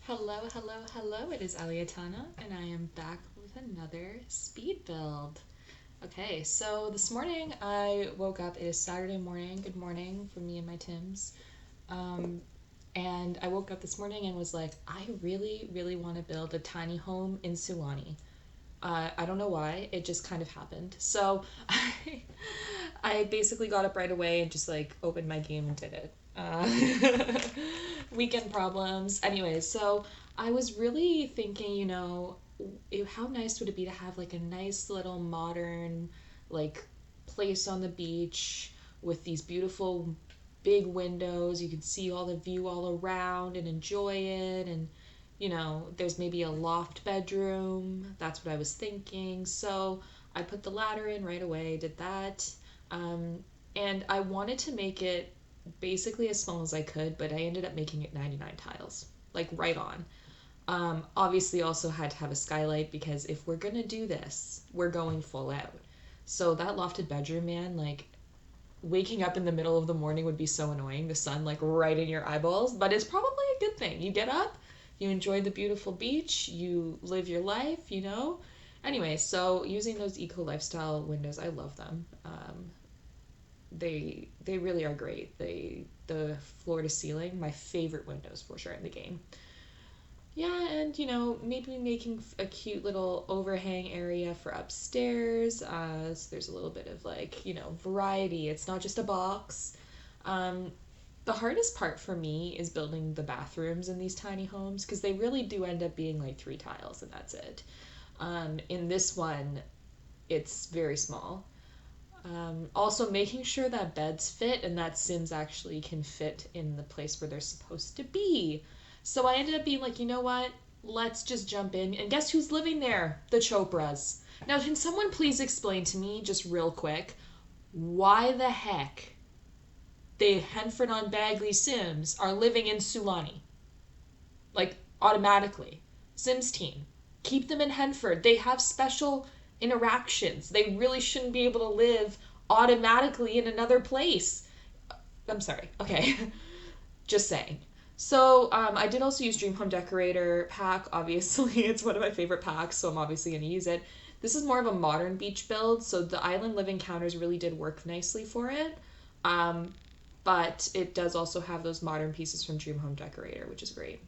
Hello, hello, hello. It is Aliatana, and I am back with another speed build. Okay, so this morning I woke up. It is Saturday morning. Good morning from me and my Tims. Um, and I woke up this morning and was like, I really, really want to build a tiny home in Sulani. I don't know why. It just kind of happened. So I basically got up right away and just like opened my game and did it. Weekend problems. Anyways, so I was really thinking, how nice would it be to have like a nice little modern, like, place on the beach with these beautiful big windows. You can see all the view all around and enjoy it. And there's maybe a loft bedroom. That's what I was thinking. So I put the ladder in right away, did that. Um, and I wanted to make it basically as small as I could, but I ended up making it 99 tiles, like right on. Obviously, also had to have a skylight because if we're gonna do this, we're going full out. So that lofted bedroom, man, like waking up in the middle of the morning would be so annoying. The sun like right in your eyeballs, but it's probably a good thing. You get up, you enjoy the beautiful beach, you live your life. Anyway, so using those eco lifestyle windows, I love them. They really are great. The floor to ceiling, my favorite windows for sure in the game. Yeah, and maybe making a cute little overhang area for upstairs. So there's a little bit of like, variety. It's not just a box. Um, the hardest part for me is building the bathrooms in these tiny homes because they really do end up being like 3 tiles and that's it. In this one, it's very small. Also, making sure that beds fit and that Sims actually can fit in the place where they're supposed to be. So I ended up being like, you know what? Let's just jump in. And guess who's living there? The Chopras. Now, can someone please explain to me, just real quick, why the heck the Henford on Bagley Sims are living in Sulani? Like, automatically. Sims team, keep them in Henford. They have special interactions. They really shouldn't be able to live automatically in another place. I'm sorry. Okay. Just saying. So I did also use Dream Home Decorator pack. Obviously, it's one of my favorite packs, so I'm obviously going to use it. This is more of a modern beach build, so the island living counters really did work nicely for it. Um, but it does also have those modern pieces from Dream Home Decorator, which is great.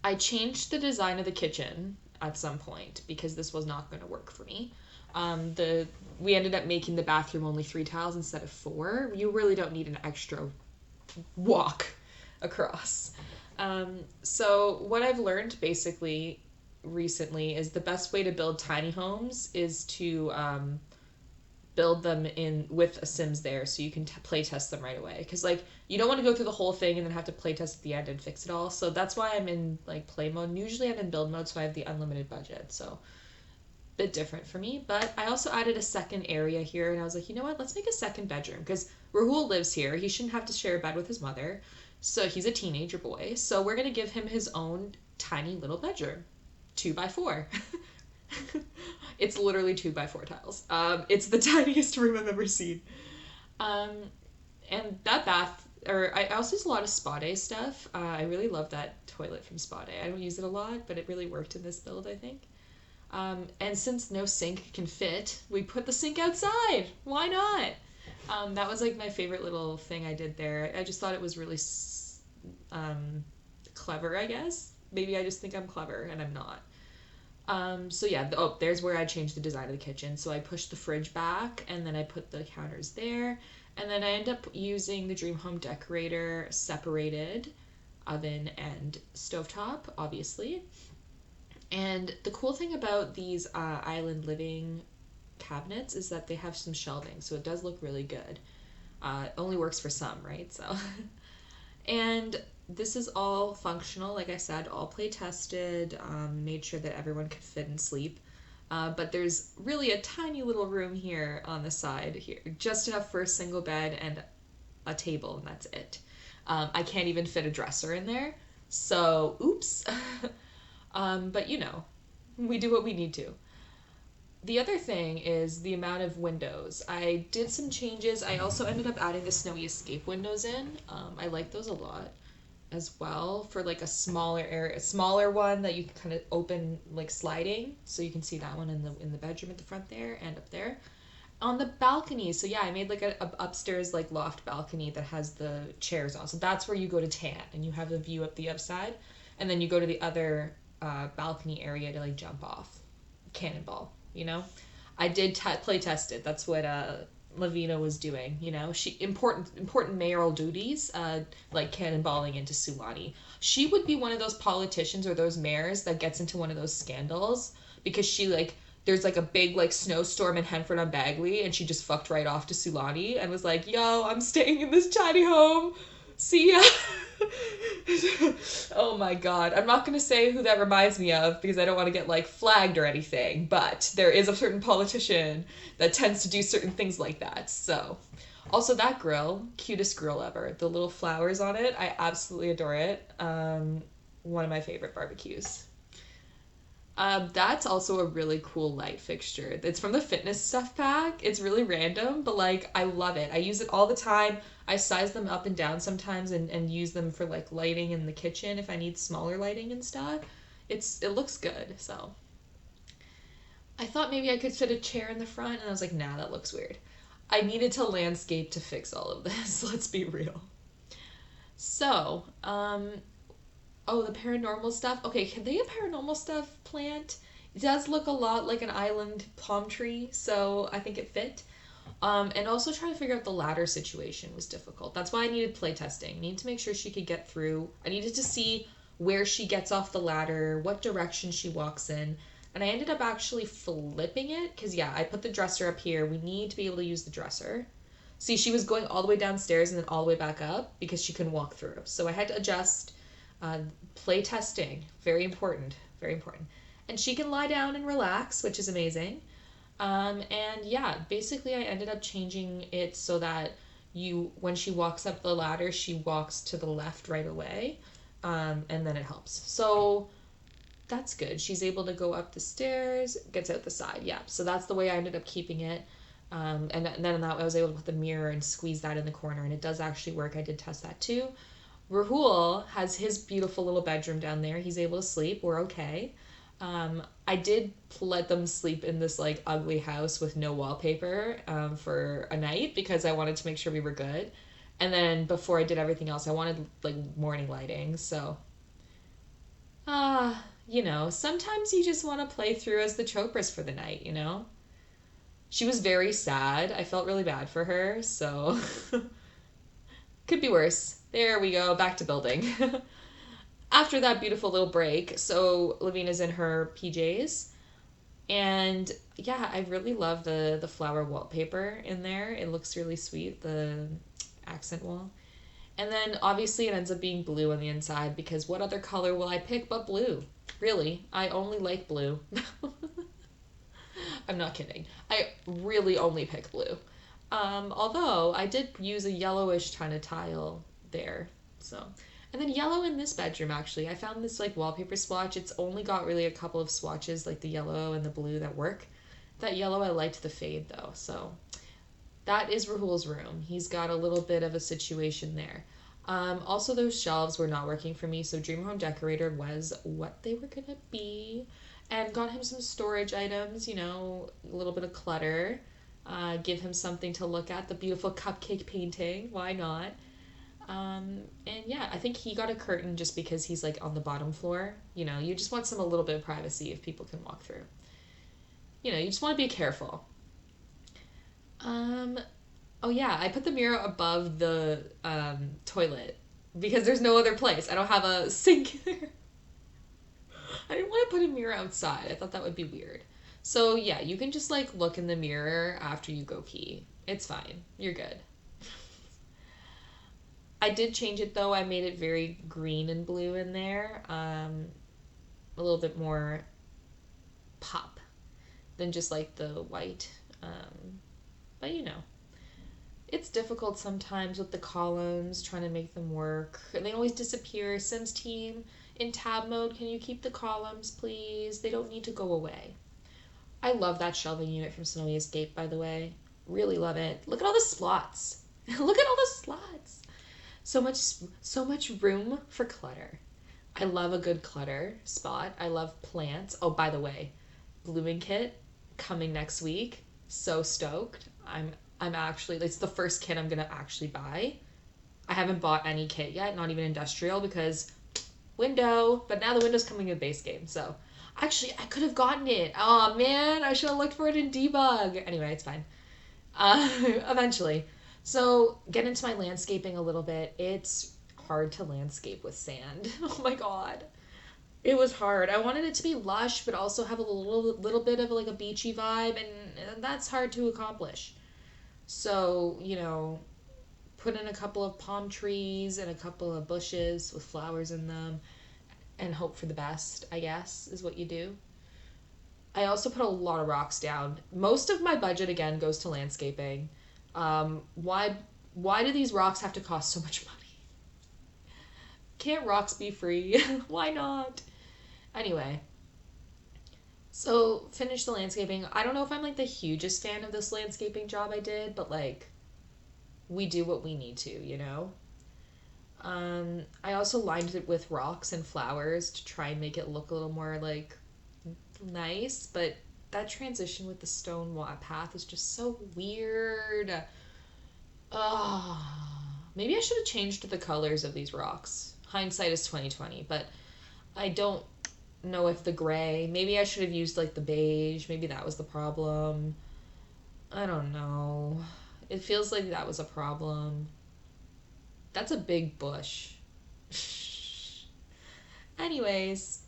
I changed the design of the kitchen at some point because this was not going to work for me. The We ended up making the bathroom only 3 tiles instead of 4. You really don't need an extra walk across. So what I've learned basically recently is the best way to build tiny homes is to build them in with a Sims there so you can play test them right away. Because like you don't want to go through the whole thing and then have to play test at the end and fix it all. So that's why I'm in like play mode. And usually I'm in build mode, so I have the unlimited budget. So bit different for me. But I also added a second area here, and I was like, you know what? Let's make a second bedroom because Rahul lives here. He shouldn't have to share a bed with his mother. So he's a teenager boy. So we're gonna give him his own tiny little bedroom, 2 by 4. It's literally 2 by 4 tiles. It's the tiniest room I've ever seen. Um, and that bath, or I also use a lot of Spa Day stuff. I really love that toilet from Spa Day. I don't use it a lot, but it really worked in this build, I think. And since no sink can fit, we put the sink outside. Why not? That was like my favorite little thing I did there. I just thought it was really clever, I guess. Maybe I just think I'm clever and I'm not. So yeah, there's where I changed the design of the kitchen. So I pushed the fridge back and then I put the counters there. And then I end up using the Dream Home Decorator separated oven and stovetop, obviously. And the cool thing about these island living cabinets is that they have some shelving, so it does look really good. It only works for some, right? So, and this is all functional, like I said, all play tested, made sure that everyone could fit and sleep. But there's really a tiny little room here on the side here, just enough for a single bed and a table, and that's it. I can't even fit a dresser in there, so oops. But we do what we need to. The other thing is the amount of windows. I did some changes. I also ended up adding the snowy escape windows in. I like those a lot. as well for like a smaller area, a smaller one that you can kind of open like sliding, so you can see that one in the bedroom at the front there and up there on the balcony. So yeah, I made like a upstairs like loft balcony that has the chairs on. So that's where you go to tan, and you have the view up the upside, and then you go to the other balcony area to like jump off, cannonball. I did play test it. That's what Lavina was doing. She important mayoral duties, like cannonballing into Sulani. She would be one of those politicians or those mayors that gets into one of those scandals because she like there's like a big like snowstorm in Henford on Bagley, and she just fucked right off to Sulani and was like, "Yo, I'm staying in this tiny home. See ya." Oh my god. I'm not going to say who that reminds me of because I don't want to get like flagged or anything, but there is a certain politician that tends to do certain things like that. So, also that grill, cutest grill ever. The little flowers on it, I absolutely adore it. One of my favorite barbecues. That's also a really cool light fixture. It's from the fitness stuff pack. It's really random, but like I love it. I use it all the time. I size them up and down sometimes and use them for like lighting in the kitchen if I need smaller lighting and stuff. It looks good, so I thought maybe I could fit a chair in the front, and I was like, nah, that looks weird. I needed to landscape to fix all of this, let's be real. So, oh, the paranormal stuff. Okay, can they a paranormal stuff plant? It does look a lot like an island palm tree, so I think it fit. And also trying to figure out the ladder situation was difficult. That's why I needed play testing. I needed to make sure she could get through. I needed to see where she gets off the ladder, what direction she walks in. And I ended up actually flipping it because, yeah, I put the dresser up here. We need to be able to use the dresser. See, she was going all the way downstairs and then all the way back up because she couldn't walk through. So I had to adjust. Play testing, very important, very important. And she can lie down and relax, which is amazing. And yeah, basically I ended up changing it so that when she walks up the ladder, she walks to the left right away, and then it helps. So that's good. She's able to go up the stairs, gets out the side. Yeah, so that's the way I ended up keeping it. And then I was able to put the mirror and squeeze that in the corner, and it does actually work. I did test that too. Rahul has his beautiful little bedroom down there. He's able to sleep. We're okay. I did let them sleep in this like ugly house with no wallpaper for a night because I wanted to make sure we were good. And then before I did everything else, I wanted like morning lighting. So, sometimes you just want to play through as the Chopras for the night. She was very sad. I felt really bad for her, so could be worse. There we go, back to building. After that beautiful little break, so Lavina's in her PJs, and yeah, I really love the flower wallpaper in there. It looks really sweet, the accent wall. And then obviously it ends up being blue on the inside because what other color will I pick but blue? Really, I only like blue. I'm not kidding. I really only pick blue. Although I did use a yellowish kind of tile there, so. And then yellow in this bedroom, actually. I found this like wallpaper swatch. It's only got really a couple of swatches, like the yellow and the blue, that work. That yellow, I liked the fade though, so. That is Rahul's room. He's got a little bit of a situation there. Also, those shelves were not working for me, so Dream Home Decorator was what they were gonna be. And got him some storage items, a little bit of clutter. Give him something to look at. The beautiful cupcake painting. Why not? And yeah, I think he got a curtain just because he's like on the bottom floor. You just want a little bit of privacy if people can walk through. You just want to be careful. Oh yeah, I put the mirror above the toilet because there's no other place. I don't have a sink there. I didn't want to put a mirror outside. I thought that would be weird. So yeah, you can just like look in the mirror after you go pee. It's fine. You're good. I did change it though. I made it very green and blue in there. A little bit more pop than just like the white. But it's difficult sometimes with the columns, trying to make them work. They always disappear. Sims team, in tab mode, can you keep the columns, please? They don't need to go away. I love that shelving unit from Snowy Escape, by the way. Really love it. Look at all the slots. Look at all the slots. so much room for clutter. I love a good clutter spot. I love plants. Oh, by the way, blooming kit coming next week. So stoked. I'm actually, it's the first kit I'm gonna actually buy. I haven't bought any kit yet, not even industrial, because window, but now the window's coming in base game, so actually I could have gotten it. Oh man, I should have looked for it in debug. Anyway, it's fine. Eventually. So get into my landscaping a little bit. It's hard to landscape with sand. Oh my god. It was hard. I wanted it to be lush, but also have a little bit of like a beachy vibe, and that's hard to accomplish. So, put in a couple of palm trees and a couple of bushes with flowers in them and hope for the best, I guess, is what you do. I also put a lot of rocks down. Most of my budget again goes to landscaping. Why do these rocks have to cost so much money? Can't rocks be free? Why not? Anyway, so finish the landscaping. I don't know if I'm like the hugest fan of this landscaping job I did, but like we do what we need to. I also lined it with rocks and flowers to try and make it look a little more like nice, but that transition with the stone path is just so weird. Maybe I should have changed the colors of these rocks. Hindsight is 2020, but I don't know if the gray, maybe I should have used like the beige, maybe that was the problem. I don't know. It feels like that was a problem. That's a big bush. Anyways,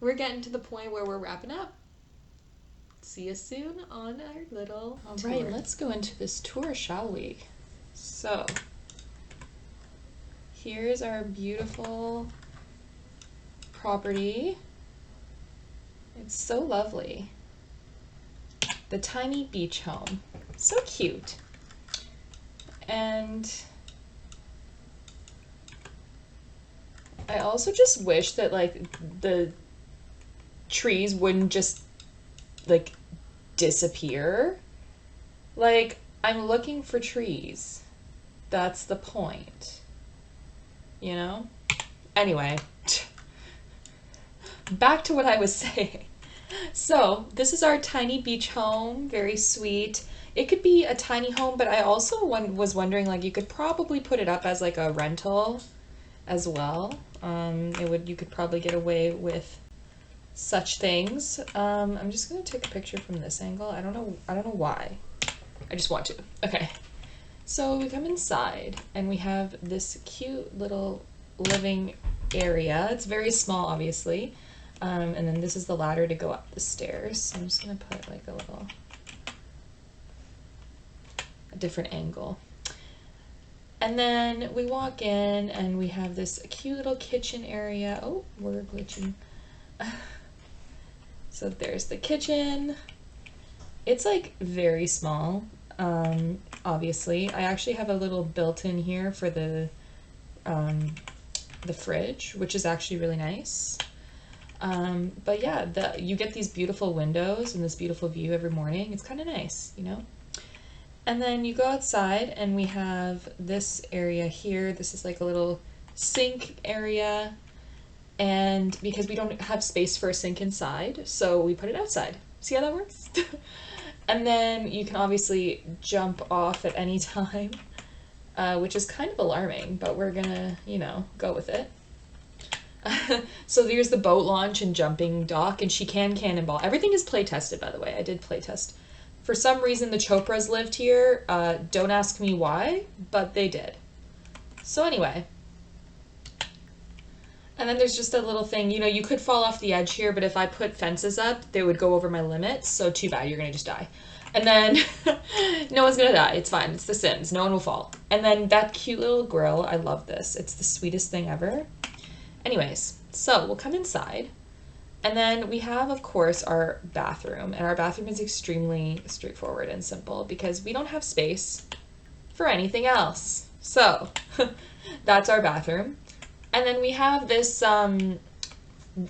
we're getting to the point where we're wrapping up. See you soon on our little tour. All right, let's go into this tour, shall we? So, here's our beautiful property. It's so lovely. The tiny beach home. So cute. And I also just wish that like the trees wouldn't just like disappear. Like, I'm looking for trees. That's the point. Anyway, back to what I was saying. So this is our tiny beach home. Very sweet. It could be a tiny home, but I also was wondering, like, you could probably put it up as like a rental as well. You could probably get away with such things. I'm just gonna take a picture from this angle. I don't know why. I just want to. Okay. So we come inside and we have this cute little living area. It's very small, obviously. And then this is the ladder to go up the stairs. So I'm just gonna put like a different angle. And then we walk in and we have this cute little kitchen area. Oh, we're glitching. So there's the kitchen. It's like very small, obviously. I actually have a little built-in here for the fridge, which is actually really nice. But yeah, you get these beautiful windows and this beautiful view every morning. It's kind of nice, And then you go outside and we have this area here. This is like a little sink area. And because we don't have space for a sink inside, so we put it outside. See how that works? And then you can obviously jump off at any time, which is kind of alarming, but we're gonna, go with it. So there's the boat launch and jumping dock, and she can cannonball. Everything is play tested, by the way. I did play test. For some reason, the Chopras lived here. Don't ask me why, but they did. So anyway. And then there's just a little thing, you could fall off the edge here, but if I put fences up, they would go over my limits, so too bad, you're gonna just die. And then, no one's gonna die, it's fine, it's The Sims, no one will fall. And then that cute little grill, I love this, it's the sweetest thing ever. Anyways, so we'll come inside, and then we have, of course, our bathroom, and our bathroom is extremely straightforward and simple, because we don't have space for anything else. So, that's our bathroom. And then we have this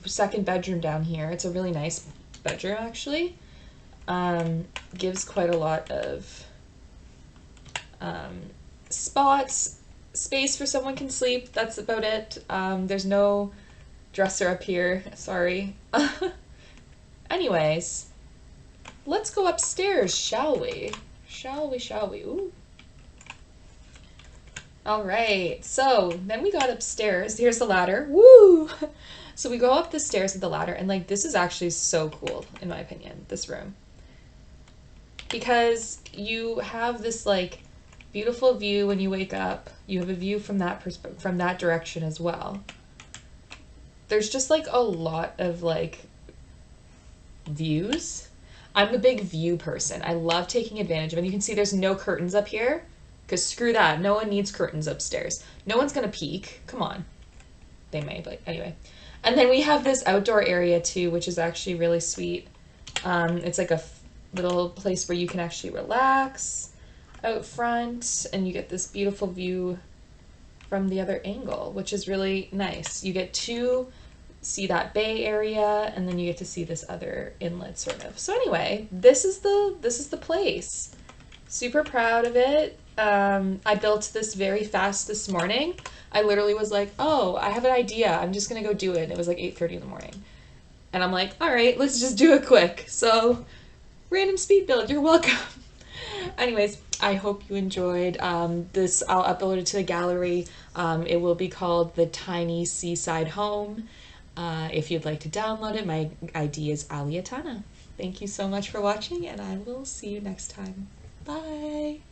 second bedroom down here. It's a really nice bedroom, actually. Gives quite a lot of spots, space for someone can sleep. That's about it. There's no dresser up here. Sorry. Anyways, let's go upstairs, shall we? Shall we? Ooh. All right. So then we got upstairs. Here's the ladder. Woo! So we go up the stairs with the ladder, and like this is actually so cool, in my opinion, this room. Because you have this like beautiful view when you wake up. You have a view from that from that direction as well. There's just like a lot of like views. I'm a big view person. I love taking advantage of it. You can see there's no curtains up here because screw that. No one needs curtains upstairs. No one's going to peek. Come on. They may, but anyway. And then we have this outdoor area too, which is actually really sweet. It's like a little place where you can actually relax out front, and you get this beautiful view from the other angle, which is really nice. You get to see that bay area, and then you get to see this other inlet sort of. So anyway, this is the place. Super proud of it. I built this very fast this morning. I literally was like, oh, I have an idea. I'm just gonna go do it. And it was like 8:30 in the morning. And I'm like, all right, let's just do it quick. So random speed build, you're welcome. Anyways, I hope you enjoyed this. I'll upload it to the gallery. It will be called The Tiny Seaside Home. If you'd like to download it, my ID is Aliatana. Thank you so much for watching, and I will see you next time. Bye!